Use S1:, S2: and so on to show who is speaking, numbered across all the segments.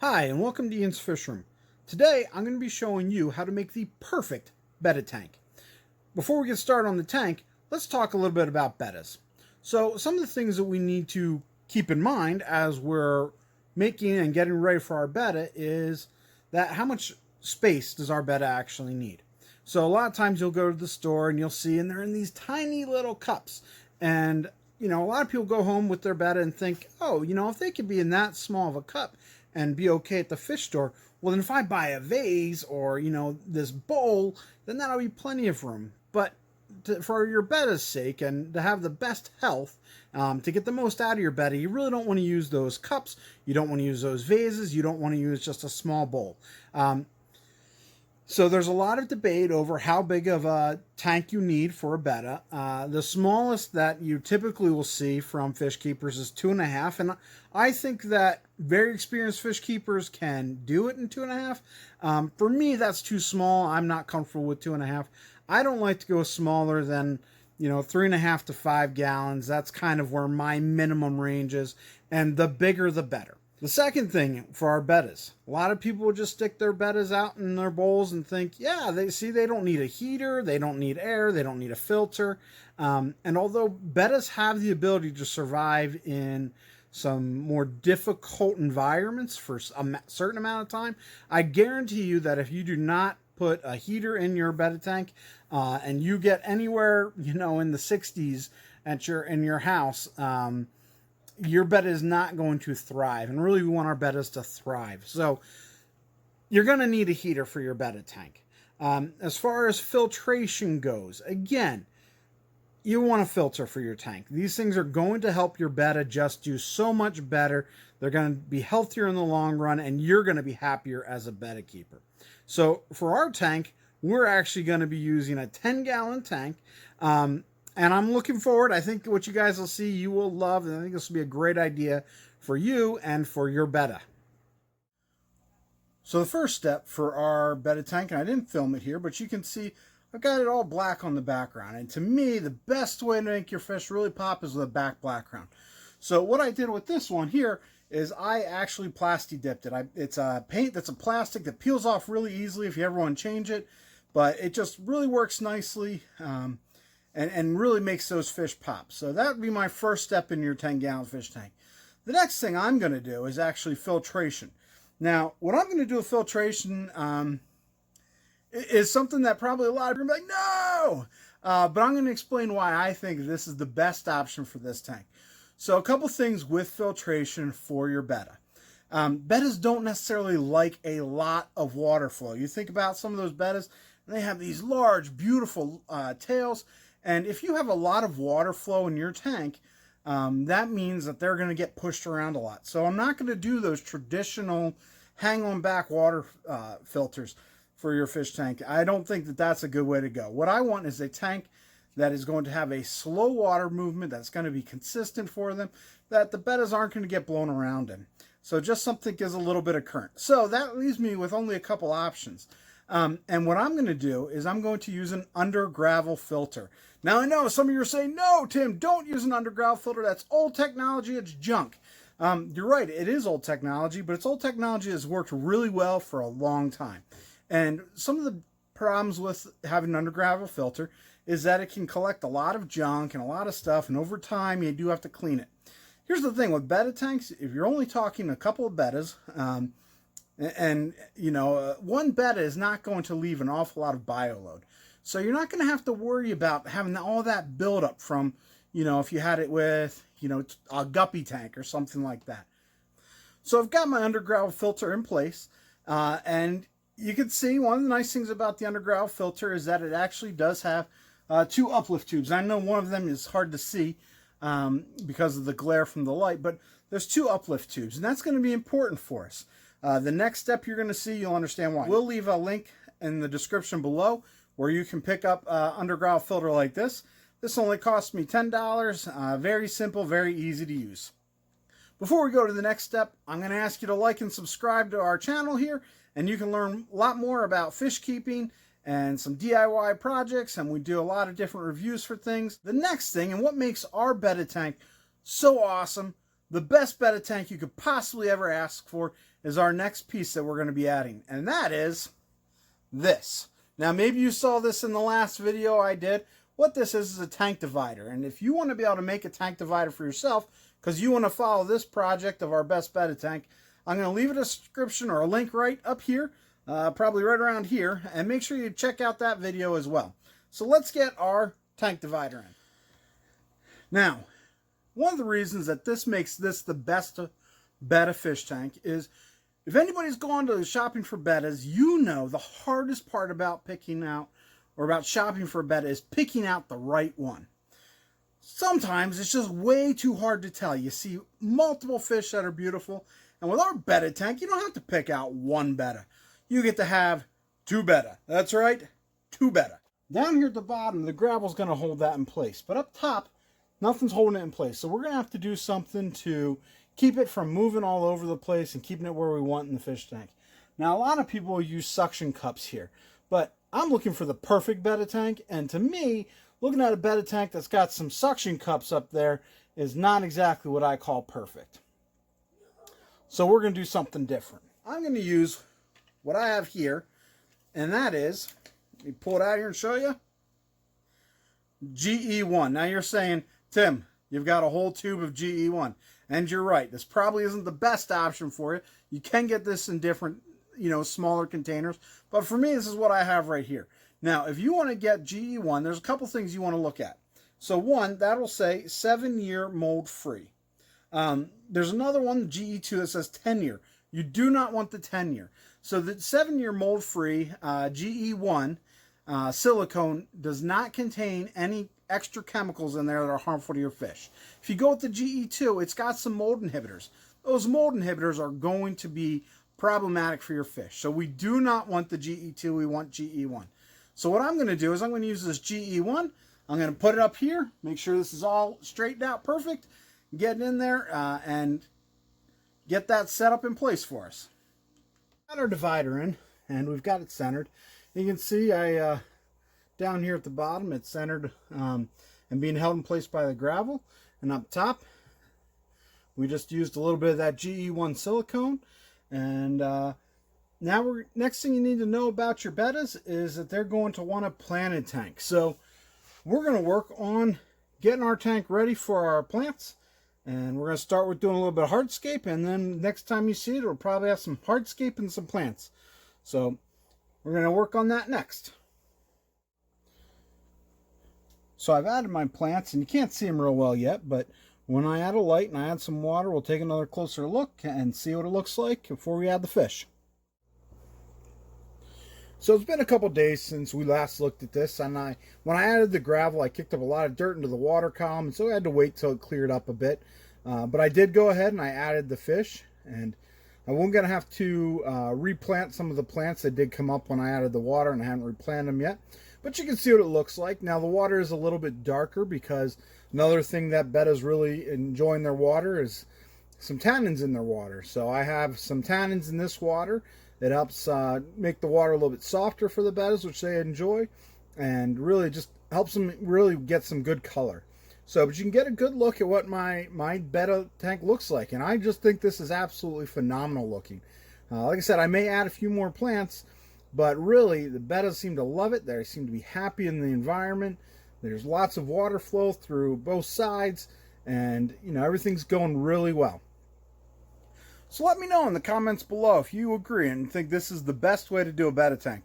S1: Hi, and welcome to Ian's Fish Room. Today, I'm going to be showing you how to make the perfect Betta tank. Before we get started on the tank, let's talk a little bit about bettas. So, some of the things that we need to keep in mind as we're making and getting ready for our betta is that how much space does our betta actually need? So, a lot of times you'll go to the store and you'll see, and they're in these tiny little cups. And, a lot of people go home with their betta and think, oh, if they could be in that small of a cup and be okay at the fish store, well, then if I buy a vase or, this bowl, then that'll be plenty of room. But for your betta's sake and to have the best health, to get the most out of your betta, you really don't want to use those cups. You don't want to use those vases. You don't want to use just a small bowl. So there's a lot of debate over how big of a tank you need for a betta. The smallest that you typically will see from fish keepers is 2.5, and I think that very experienced fish keepers can do it in 2.5. For me, that's too small. I'm not comfortable with 2.5. I don't like to go smaller than 3.5 to 5 gallons. That's kind of where my minimum range is, and the bigger the better. The second thing for our bettas, a lot of people will just stick their bettas out in their bowls and think, yeah, they don't need a heater, they don't need air, they don't need a filter. And although bettas have the ability to survive in some more difficult environments for a certain amount of time, I guarantee you that if you do not put a heater in your betta tank and you get anywhere, in the 60s in your house, your betta is not going to thrive. And really, we want our bettas to thrive. So you're going to need a heater for your betta tank. As far as filtration goes, again, you want a filter for your tank. These things are going to help your betta just do so much better. They're going to be healthier in the long run, and you're going to be happier as a betta keeper. So for our tank, we're actually going to be using a 10-gallon tank. And I'm looking forward. I think what you guys will see, you will love. And I think this will be a great idea for you and for your betta. So the first step for our betta tank, and I didn't film it here, but you can see I've got it all black on the background. And to me, the best way to make your fish really pop is with a black background. So what I did with this one here is I actually plasti dipped it. It's a paint that's a plastic that peels off really easily if you ever want to change it. But it just really works nicely. And really makes those fish pop. So that would be my first step in your 10-gallon fish tank. The next thing I'm going to do is actually filtration. Now, what I'm going to do with filtration is something that probably a lot of people are going to be like, no! But I'm going to explain why I think this is the best option for this tank. So a couple things with filtration for your betta. Bettas don't necessarily like a lot of water flow. You think about some of those bettas, and they have these large, beautiful tails. And if you have a lot of water flow in your tank, that means that they're going to get pushed around a lot. So I'm not going to do those traditional hang-on back water filters for your fish tank. I don't think that that's a good way to go. What I want is a tank that is going to have a slow water movement that's going to be consistent for them, that the bettas aren't going to get blown around in. So just something that gives a little bit of current. So that leaves me with only a couple options. And what I'm going to do is I'm going to use an Undergravel filter. Now, I know some of you are saying, no, Tim, don't use an Undergravel filter. That's old technology. It's junk. You're right. It is old technology, but it's old technology that's worked really well for a long time. And some of the problems with having an Undergravel filter is that it can collect a lot of junk and a lot of stuff, and over time, you do have to clean it. Here's the thing with betta tanks. If you're only talking a couple of bettas, one betta is not going to leave an awful lot of bioload. So you're not going to have to worry about having all that buildup from, if you had it with, a guppy tank or something like that. So I've got my Undergravel filter in place. And you can see one of the nice things about the Undergravel filter is that it actually does have 2 uplift tubes. I know one of them is hard to see because of the glare from the light, but there's 2 uplift tubes, and that's going to be important for us. The next step you're going to see, you'll understand why. We'll leave a link in the description below where you can pick up Undergravel filter like this. This only cost me $10. Very simple, very easy to use. Before we go to the next step, I'm going to ask you to like and subscribe to our channel here, and you can learn a lot more about fish keeping and some DIY projects, and we do a lot of different reviews for things. The next thing, and what makes our betta tank so awesome, the best Betta tank you could possibly ever ask for is our next piece that we're going to be adding, and that is this. Now, maybe you saw this in the last video I did. What this is a tank divider, and if you want to be able to make a tank divider for yourself, because you want to follow this project of our best Betta tank, I'm going to leave a description or a link right up here, probably right around here, and make sure you check out that video as well. So let's get our tank divider in. Now, one of the reasons that this makes this the best Betta fish tank is, if anybody's gone to shopping for Bettas, you know the hardest part about picking out, or about shopping for a Betta, is picking out the right one. Sometimes it's just way too hard to tell. You see multiple fish that are beautiful, and with our Betta tank, you don't have to pick out one Betta. You get to have two Betta. That's right, two Betta. Down here at the bottom, the gravel's going to hold that in place, but up top, nothing's holding it in place. So we're going to have to do something to keep it from moving all over the place and keeping it where we want in the fish tank. Now, a lot of people use suction cups here, but I'm looking for the perfect Betta tank, and to me, looking at a Betta tank that's got some suction cups up there is not exactly what I call perfect. So we're going to do something different. I'm going to use what I have here, and that is, let me pull it out here and show you, GE1. Now you're saying, Tim, you've got a whole tube of GE1. And you're right. This probably isn't the best option for you. You can get this in different, smaller containers. But for me, this is what I have right here. Now, if you want to get GE1, there's a couple things you want to look at. So one, that'll say 7-year mold free. There's another one, GE2, that says 10-year. You do not want the 10-year. So the 7-year mold free GE1 silicone does not contain any extra chemicals in there that are harmful to your fish. If you go with the GE2, it's got some mold inhibitors. Those mold inhibitors are going to be problematic for your fish. So we do not want the GE2, we want GE1. So what I'm going to do is I'm going to use this GE1. I'm going to put it up here, make sure this is all straightened out perfect, get it in there and get that set up in place for us. Got our divider in, and we've got it centered. You can see down here at the bottom, it's centered and being held in place by the gravel. And up top, we just used a little bit of that GE1 silicone. And now next thing you need to know about your Bettas is that they're going to want a planted tank. So we're going to work on getting our tank ready for our plants. And we're going to start with doing a little bit of hardscape. And then next time you see it, it'll probably have some hardscape and some plants. So we're going to work on that next. So I've added my plants, and you can't see them real well yet, but when I add a light and I add some water, we'll take another closer look and see what it looks like before we add the fish. So it's been a couple days since we last looked at this, and when I added the gravel, I kicked up a lot of dirt into the water column, and so I had to wait till it cleared up a bit. But I did go ahead and I added the fish, and I'm going to have to replant some of the plants that did come up when I added the water, and I haven't replanted them yet. But you can see what it looks like. Now the water is a little bit darker because another thing that Betta's really enjoying their water is some tannins in their water. So I have some tannins in this water that helps make the water a little bit softer for the Bettas, which they enjoy, and really just helps them really get some good color. So, but you can get a good look at what my Betta tank looks like, and I just think this is absolutely phenomenal looking. Like I said, I may add a few more plants, but really, the Bettas seem to love it. They seem to be happy in the environment. There's lots of water flow through both sides, and everything's going really well. So let me know in the comments below if you agree and think this is the best way to do a Betta tank.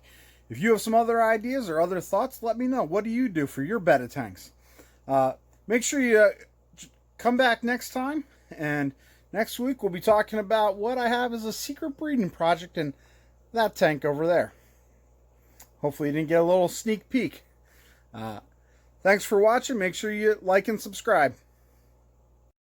S1: If you have some other ideas or other thoughts, let me know. What do you do for your Betta tanks? Make sure you come back next time, and next week we'll be talking about what I have as a secret breeding project in that tank over there. Hopefully you didn't get a little sneak peek. Thanks for watching. Make sure you like and subscribe.